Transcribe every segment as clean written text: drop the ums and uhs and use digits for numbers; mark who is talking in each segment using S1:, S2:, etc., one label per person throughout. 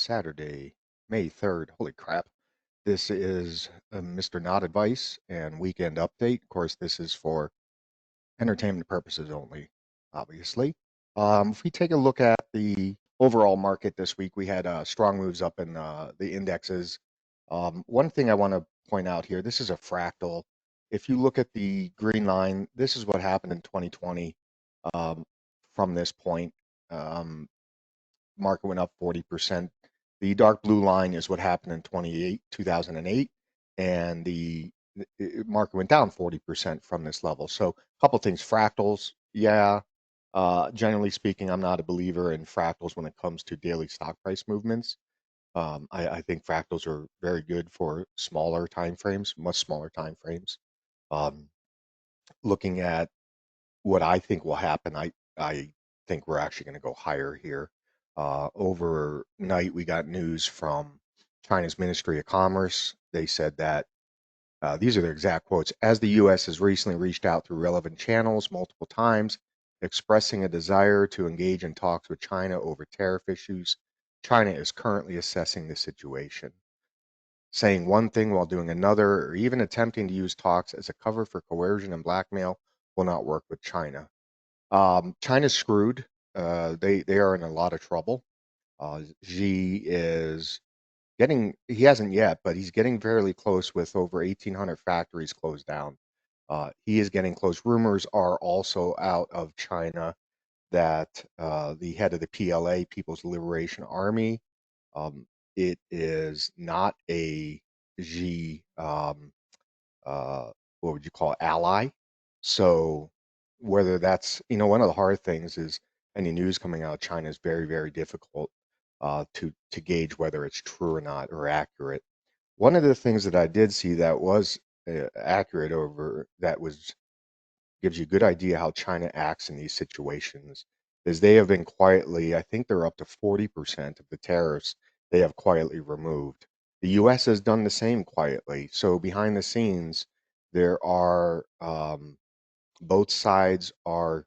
S1: Saturday, May 3rd. Holy crap. This is Mr. Not Advice and Weekend Update. Of course, this is for entertainment purposes only, obviously. If we take a look at the overall market this week, we had strong moves up in the indexes. One thing I want to point out here, this is a fractal. If you look at the green line, this is what happened in 2020 um, from this point. Um, Market went up 40%. The dark blue line is what happened in 2008, and the market went down 40% from this level. So a couple things, fractals, yeah. Generally speaking, I'm not a believer in fractals when it comes to daily stock price movements. I think fractals are very good for smaller time frames, much smaller time frames. Um, Looking at what I think will happen, I think we're actually going to go higher here. Overnight, we got news from China's Ministry of Commerce. They said that these are their exact quotes. As the U.S. has recently reached out through relevant channels multiple times, expressing a desire to engage in talks with China over tariff issues, China is currently assessing the situation. Saying one thing while doing another, or even attempting to use talks as a cover for coercion and blackmail, will not work with China. China's screwed. They are in a lot of trouble. Xi is he hasn't yet, but he's getting fairly close with over 1,800 factories closed down. He is getting close. Rumors are also out of China that the head of the PLA, People's Liberation Army, um, it is not a Xi what would you call it, ally. So whether that's, one of the hard things is any news coming out of China is very, very difficult to gauge whether it's true or not or accurate. One of the things that I did see that was accurate that was gives you a good idea how China acts in these situations is they have been quietly, I think they're up to 40% of the tariffs they have quietly removed. The US has done the same quietly. So behind the scenes, there are both sides are,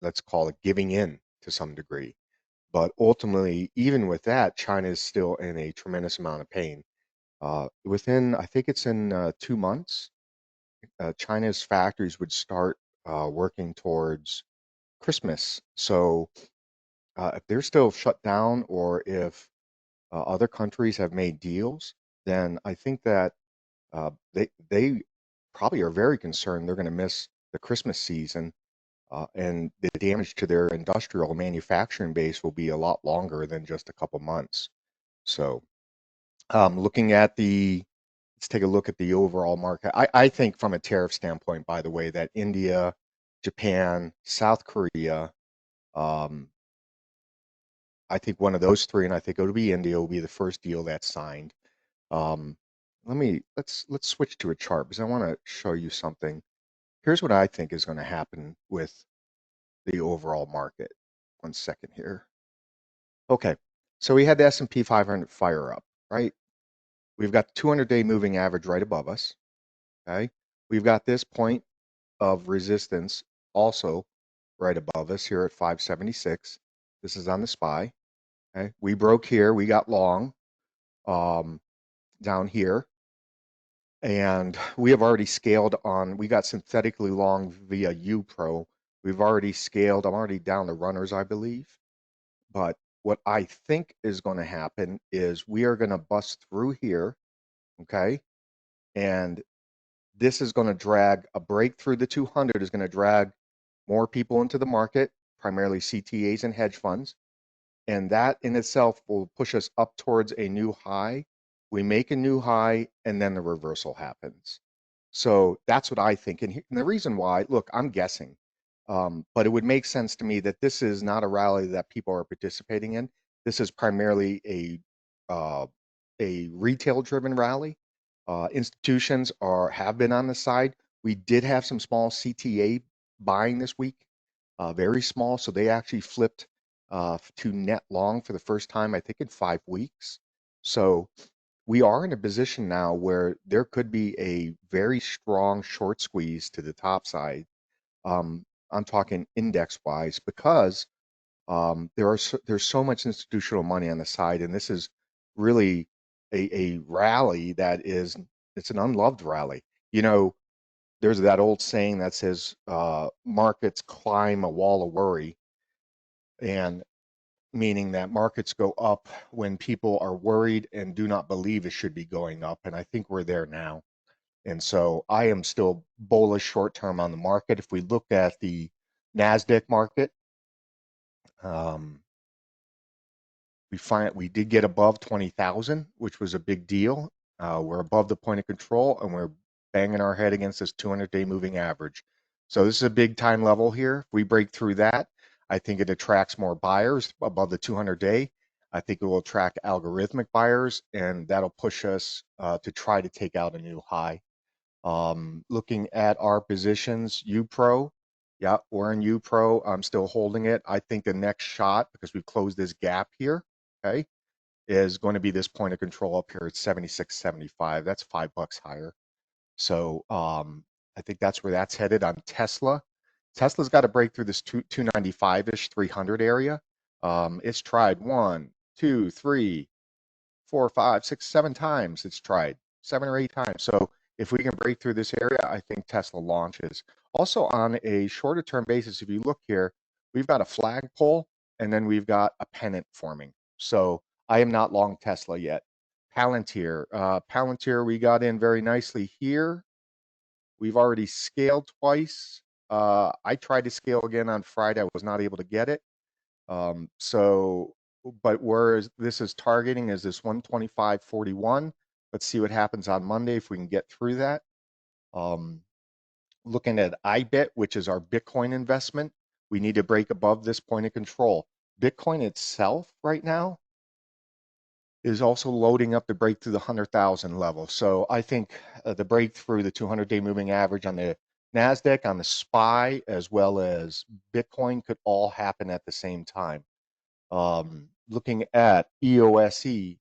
S1: let's call it, giving in to some degree. But ultimately, even with that, China is still in a tremendous amount of pain. I think it's in 2 months, China's factories would start working towards Christmas. So if they're still shut down or if other countries have made deals, then I think that they probably are very concerned they're going to miss the Christmas season, and the damage to their industrial manufacturing base will be a lot longer than just a couple months. So looking at let's take a look at the overall market. I think from a tariff standpoint, by the way, that India, Japan, South Korea, um, I think one of those three, and I think it'll be India, will be the first deal that's signed. Um, let's switch to a chart because I want to show you something. Here's what I think is going to happen with the overall market. 1 second here. Okay, so we had the S&P 500 fire up, right? We've got the 200-day moving average right above us. Okay, we've got this point of resistance also right above us here at 576. This is on the SPY. Okay, we broke here, we got long down here, and we have already scaled on. We got synthetically long via UPRO. We've already scaled. I'm already down the runners, I believe. But what I think is going to happen is we are going to bust through here, okay, and this is going to drag a break through the 200 is going to drag more people into the market, primarily CTAs and hedge funds. And that in itself will push us up towards a new high. We make a new high and then the reversal happens. So that's what I think. And the reason why, look, I'm guessing, but it would make sense to me that this is not a rally that people are participating in. This is primarily a retail-driven rally. Institutions have been on the side. We did have some small CTA buying this week, very small. So they actually flipped to net long for the first time, I think, in 5 weeks. So we are in a position now where there could be a very strong short squeeze to the top side. I'm talking index wise because there's so much institutional money on the side, and this is really a rally that is, it's an unloved rally. You know, there's that old saying that says markets climb a wall of worry, and meaning that markets go up when people are worried and do not believe it should be going up. And I think we're there now. And so I am still bullish short term on the market. If we look at the NASDAQ market, um, we did get above 20,000, which was a big deal. We're above the point of control, and we're banging our head against this 200-day moving average. So this is a big time level here. If we break through that, I think it attracts more buyers above the 200-day. I think it will attract algorithmic buyers, and that'll push us to try to take out a new high. Looking at our positions, UPRO, yeah, we're in UPRO. I'm still holding it. I think the next shot, because we've closed this gap here, okay, is going to be this point of control up here at 76.75. That's $5 higher. So I think that's where that's headed. On Tesla, Tesla's got to break through this 295-ish 300 area. It's tried 1, 2, 3, 4, 5, 6, 7 times. It's tried 7 or 8 times. So if we can break through this area, I think Tesla launches. Also on a shorter term basis, if you look here, we've got a flagpole and then we've got a pennant forming. So I am not long Tesla yet. Palantir, we got in very nicely here. We've already scaled twice. I tried to scale again on Friday. I was not able to get it. So, but where this is targeting is this 125.41. Let's see what happens on Monday if we can get through that. Looking at IBIT, which is our Bitcoin investment, we need to break above this point of control. Bitcoin itself right now is also loading up to break through the 100,000 level. So I think the breakthrough, the 200-day moving average on the NASDAQ, on the SPY, as well as Bitcoin could all happen at the same time. Looking at EOSE,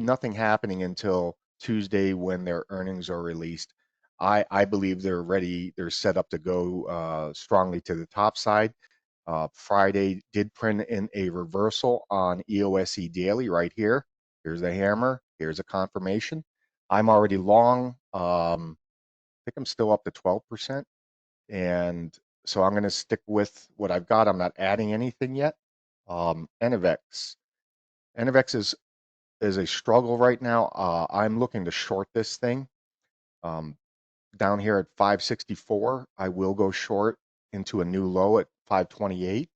S1: nothing happening until Tuesday when their earnings are released. I believe they're ready, they're set up to go strongly to the top side. Friday did print in a reversal on EOSE daily right here. Here's the hammer, here's a confirmation. I'm already long, I think I'm still up to 12%. And so I'm going to stick with what I've got. I'm not adding anything yet. ENVX. ENVX is a struggle right now. I'm looking to short this thing. Down here at 564, I will go short into a new low at 528.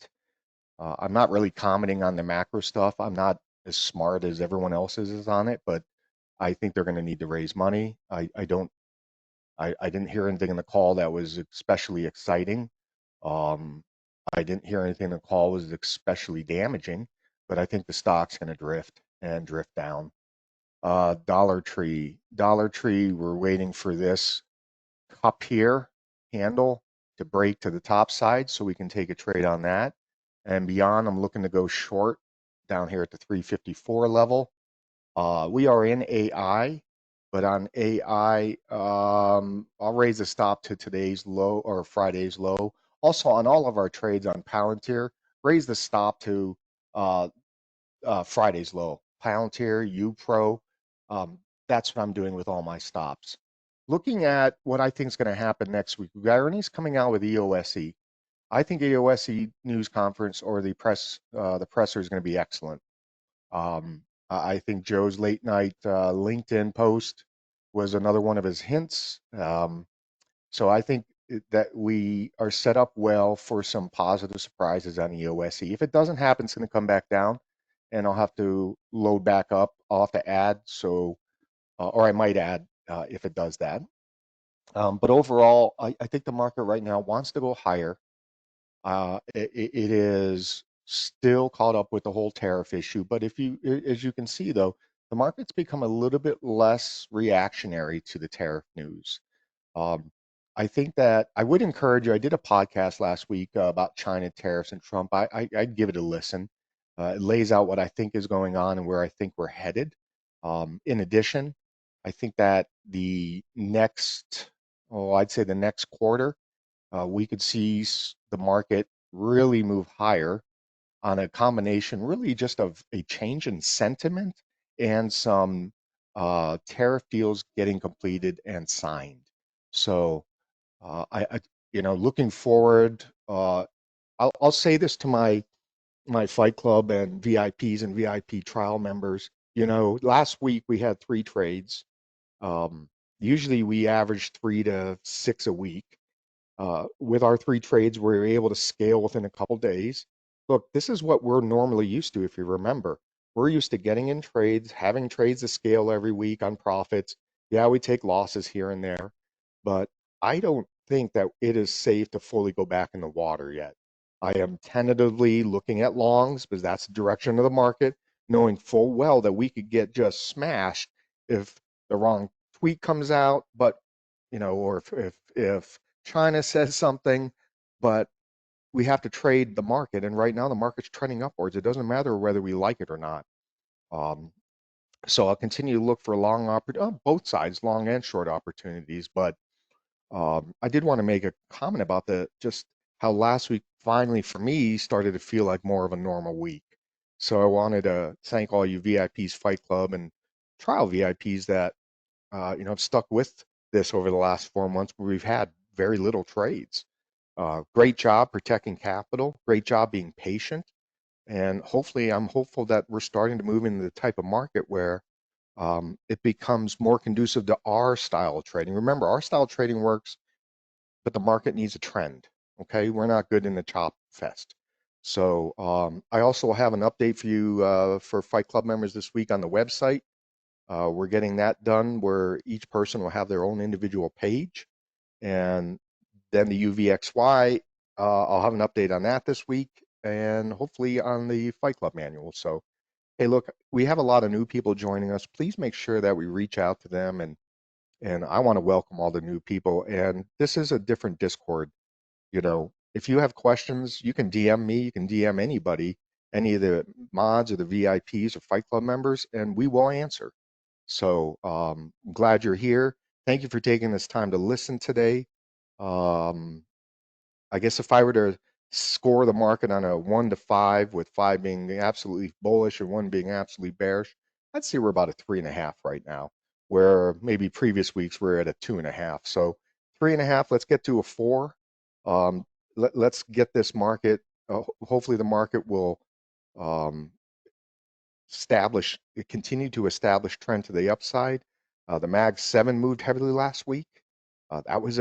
S1: I'm not really commenting on the macro stuff. I'm not as smart as everyone else is on it, but I think they're going to need to raise money. I didn't hear anything in the call that was especially exciting. Um, I didn't hear anything in the call was especially damaging, but I think the stock's going to drift and drift down. Dollar Tree, we're waiting for this cup here handle to break to the top side so we can take a trade on that. And beyond, I'm looking to go short down here at the 354 level. We are in AI, but on AI, I'll raise the stop to today's low or Friday's low. Also on all of our trades on Palantir, raise the stop to uh, Friday's low. Palantir, UPRO, that's what I'm doing with all my stops. Looking at what I think is going to happen next week, we've got earnings coming out with EOSE. I think EOSE news conference or the presser is going to be excellent. I think Joe's late night LinkedIn post was another one of his hints. So I think that we are set up well for some positive surprises on EOSE. If it doesn't happen, it's going to come back down, and I'll have to load back up. I'll have to add, so or I might add if it does that. But overall, I think the market right now wants to go higher. It is still caught up with the whole tariff issue, but as you can see though, the market's become a little bit less reactionary to the tariff news. Um, I think that I would encourage you. I did a podcast last week about China tariffs and Trump. I'd give it a listen. It lays out what I think is going on and where I think we're headed. In addition, I think that I'd say the next quarter, we could see the market really move higher on a combination really just of a change in sentiment and some tariff deals getting completed and signed. So looking forward, I'll say this to my Fight Club and VIPs and VIP trial members. Last week we had 3 trades. Usually we average 3 to 6 a week. With our 3 trades, we were able to scale within a couple days. Look, this is what we're normally used to, if you remember. We're used to getting in trades, having trades to scale every week on profits. Yeah, we take losses here and there, but I don't think that it is safe to fully go back in the water yet. I am tentatively looking at longs because that's the direction of the market, knowing full well that we could get just smashed if the wrong tweet comes out, but or if China says something, but we have to trade the market, and right now the market's trending upwards. It doesn't matter whether we like it or not. So I'll continue to look for both sides, long and short opportunities. But I did want to make a comment about just how last week finally for me started to feel like more of a normal week. So I wanted to thank all you VIPs, Fight Club, and trial VIPs that have stuck with this over the last 4 months where we've had very little trades. Great job protecting capital, great job being patient, and hopefully I'm hopeful that we're starting to move into the type of market where it becomes more conducive to our style of trading. Remember, our style of trading works, but the market needs a trend, okay? We're not good in the chop fest. So I also have an update for you for Fight Club members this week on the website. We're getting that done where each person will have their own individual page. And then the UVXY, I'll have an update on that this week and hopefully on the Fight Club manual. So, hey, look, we have a lot of new people joining us. Please make sure that we reach out to them, and I want to welcome all the new people. And this is a different Discord. If you have questions, you can DM me, you can DM anybody, any of the mods or the VIPs or Fight Club members, and we will answer. So I'm glad you're here. Thank you for taking this time to listen today. I guess if I were to score the market on a 1 to 5, with 5 being absolutely bullish and 1 being absolutely bearish, I'd say we're about a 3.5 right now, where maybe previous weeks we're at a 2.5. So 3.5, let's get to a 4. Let's get this market, hopefully the market will continue to establish trend to the upside. The Mag 7 moved heavily last week. That was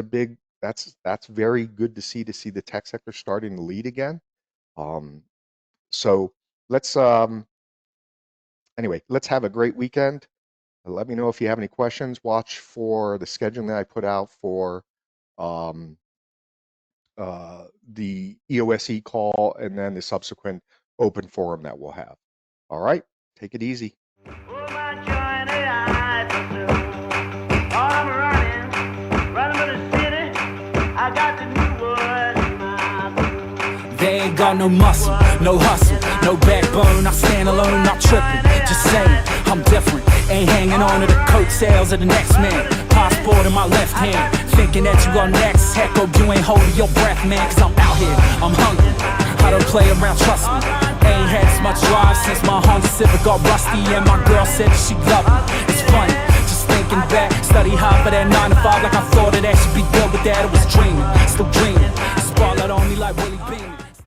S1: that's very good to see the tech sector starting to lead again. So let's anyway, let's have a great weekend. Let me know if you have any questions. Watch for the scheduling that I put out for the EOSE call and then the subsequent open forum that we'll have. All right, take it easy.
S2: They ain't got no muscle, no hustle, no backbone. I stand alone, not tripping, just saying I'm different. Ain't hanging on to the coattails of the next man. Passport in my left hand, thinking that you are next. Heck, hope you ain't holding your breath, man, cause I'm out here, I'm hungry. I don't play around, trust me. Ain't had as much drive since my Honda Civic got rusty, and my girl said that she loved me. It's funny, just thinking back, study hard for that 9 to 5 like I thought that should be built, but that it was dreaming, still dreaming. Spotlight on me like Willie Beamen.